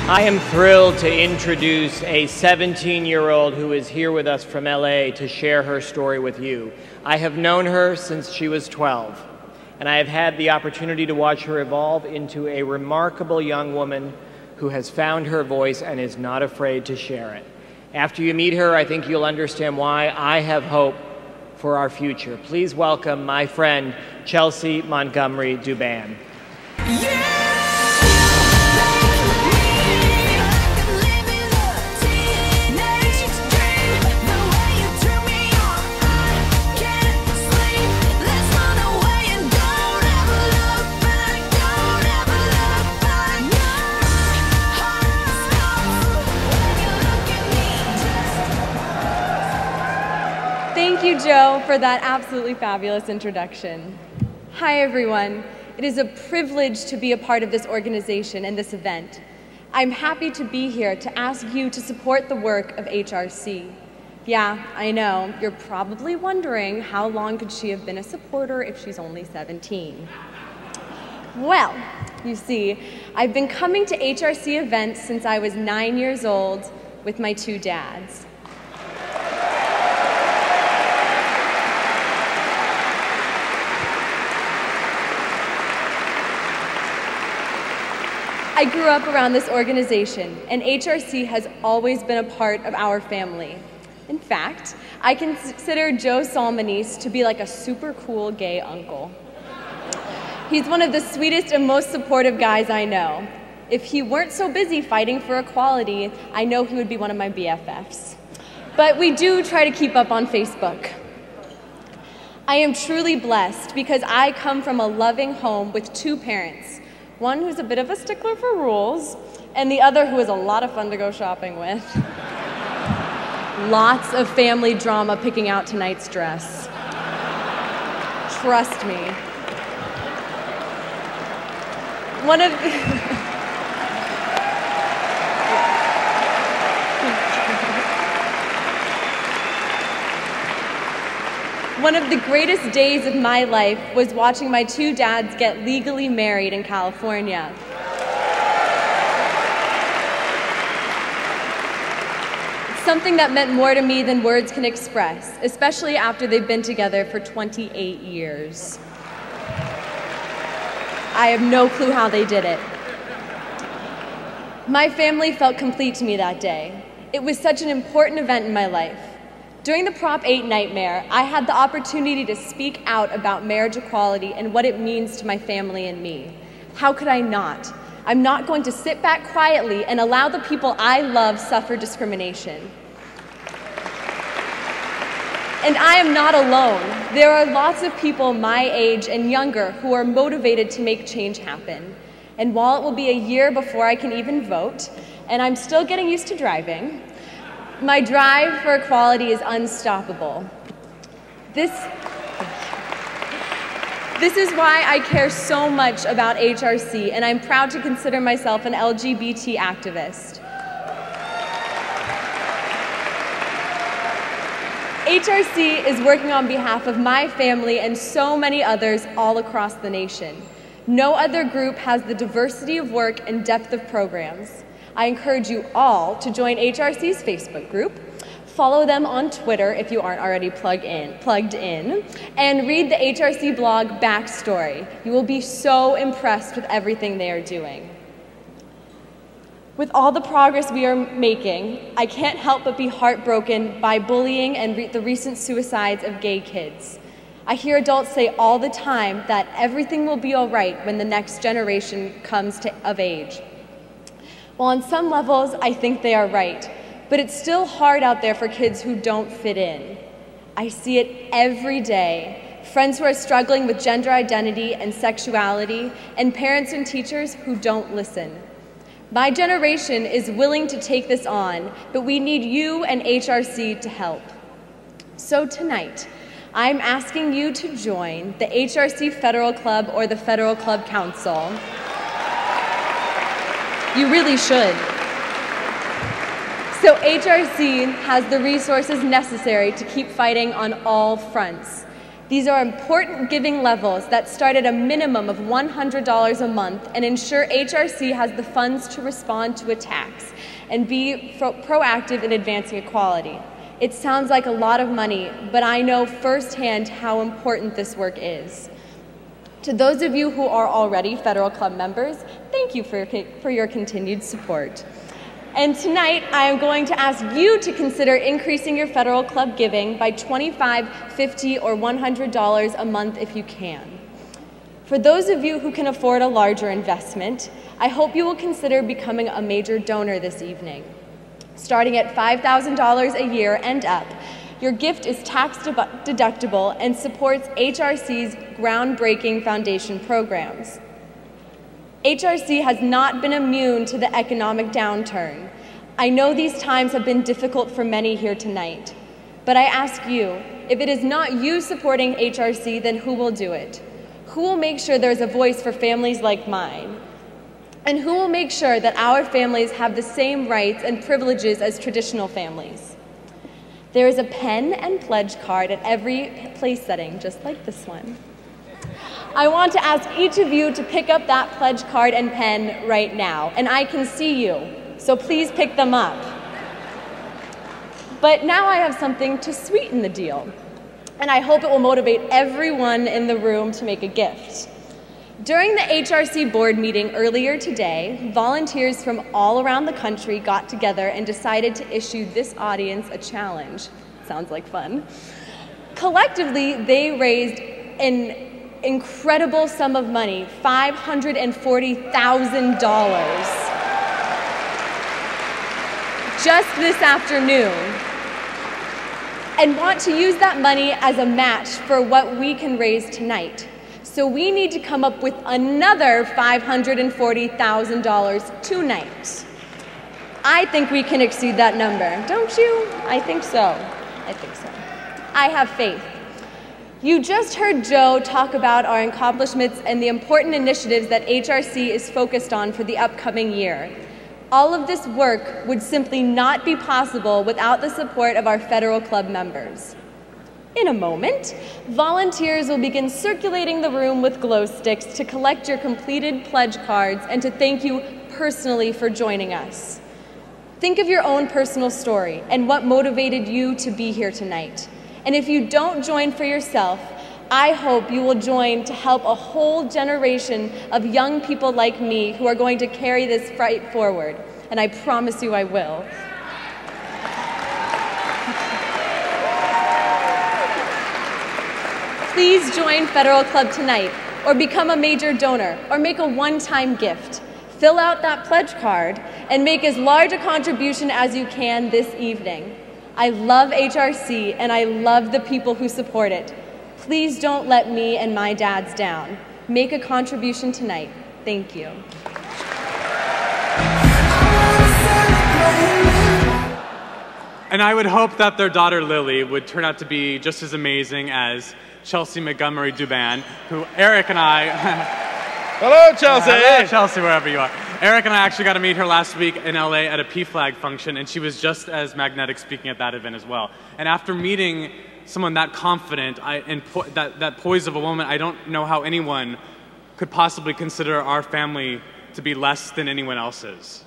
I am thrilled to introduce a 17-year-old who is here with us from LA to share her story with you. I have known her since she was 12, and I have had the opportunity to watch her evolve into a remarkable young woman who has found her voice and is not afraid to share it. After you meet her, I think you'll understand why I have hope for our future. Please welcome my friend, Chelsea Montgomery-Duban. Yeah! Thank you, Joe, for that absolutely fabulous introduction. Hi, everyone. It is a privilege to be a part of this organization and this event. I'm happy to be here to ask you to support the work of HRC. Yeah, I know, you're probably wondering how long could she have been a supporter if she's only 17? Well, you see, I've been coming to HRC events since I was 9 years old with my two dads. I grew up around this organization, and HRC has always been a part of our family. In fact, I consider Joe Salmonese to be like a super cool gay uncle. He's one of the sweetest and most supportive guys I know. If he weren't so busy fighting for equality, I know he would be one of my BFFs. But we do try to keep up on Facebook. I am truly blessed because I come from a loving home with two parents. One who's a bit of a stickler for rules, and the other who is a lot of fun to go shopping with. Lots of family drama picking out tonight's dress. Trust me. One of the greatest days of my life was watching my two dads get legally married in California. It's something that meant more to me than words can express, especially after they've been together for 28 years. I have no clue how they did it. My family felt complete to me that day. It was such an important event in my life. During the Prop 8 nightmare, I had the opportunity to speak out about marriage equality and what it means to my family and me. How could I not? I'm not going to sit back quietly and allow the people I love suffer discrimination. And I am not alone. There are lots of people my age and younger who are motivated to make change happen. And while it will be a year before I can even vote, and I'm still getting used to driving, my drive for equality is unstoppable. This is why I care so much about HRC, and I'm proud to consider myself an LGBT activist. HRC is working on behalf of my family and so many others all across the nation. No other group has the diversity of work and depth of programs. I encourage you all to join HRC's Facebook group, follow them on Twitter if you aren't already plugged in, and read the HRC blog Backstory. You will be so impressed with everything they are doing. With all the progress we are making, I can't help but be heartbroken by bullying and the recent suicides of gay kids. I hear adults say all the time that everything will be all right when the next generation comes of age. Well, on some levels, I think they are right, but it's still hard out there for kids who don't fit in. I see it every day. Friends who are struggling with gender identity and sexuality, and parents and teachers who don't listen. My generation is willing to take this on, but we need you and HRC to help. So tonight, I'm asking you to join the HRC Federal Club or the Federal Club Council. You really should. So HRC has the resources necessary to keep fighting on all fronts. These are important giving levels that start at a minimum of $100 a month and ensure HRC has the funds to respond to attacks and be proactive in advancing equality. It sounds like a lot of money, but I know firsthand how important this work is. To those of you who are already Federal Club members, thank you for your continued support. And tonight, I am going to ask you to consider increasing your Federal Club giving by $25, $50, or $100 a month if you can. For those of you who can afford a larger investment, I hope you will consider becoming a major donor this evening. Starting at $5,000 a year and up, your gift is tax deductible and supports HRC's groundbreaking foundation programs. HRC has not been immune to the economic downturn. I know these times have been difficult for many here tonight, but I ask you, if it is not you supporting HRC, then who will do it? Who will make sure there's a voice for families like mine? And who will make sure that our families have the same rights and privileges as traditional families? There is a pen and pledge card at every place setting, just like this one. I want to ask each of you to pick up that pledge card and pen right now, and I can see you, so please pick them up. But now I have something to sweeten the deal, and I hope it will motivate everyone in the room to make a gift. During the HRC board meeting earlier today, volunteers from all around the country got together and decided to issue this audience a challenge. Sounds like fun. Collectively, they raised an incredible sum of money, $540,000, just this afternoon, and want to use that money as a match for what we can raise tonight. So we need to come up with another $540,000 tonight. I think we can exceed that number, don't you? I think so. I think so. I have faith. You just heard Joe talk about our accomplishments and the important initiatives that HRC is focused on for the upcoming year. All of this work would simply not be possible without the support of our Federal Club members. In a moment, volunteers will begin circulating the room with glow sticks to collect your completed pledge cards and to thank you personally for joining us. Think of your own personal story and what motivated you to be here tonight. And if you don't join for yourself, I hope you will join to help a whole generation of young people like me who are going to carry this fight forward. And I promise you I will. Please join Federal Club tonight, or become a major donor, or make a one-time gift. Fill out that pledge card and make as large a contribution as you can this evening. I love HRC and I love the people who support it. Please don't let me and my dads down. Make a contribution tonight. Thank you. And I would hope that their daughter Lily would turn out to be just as amazing as Chelsea Montgomery-Duban, who Eric and I... Hello, Chelsea! Hello, Chelsea, wherever you are. Eric and I actually got to meet her last week in LA at a PFLAG function, and she was just as magnetic speaking at that event as well. And after meeting someone that confident and that poise of a woman, I don't know how anyone could possibly consider our family to be less than anyone else's.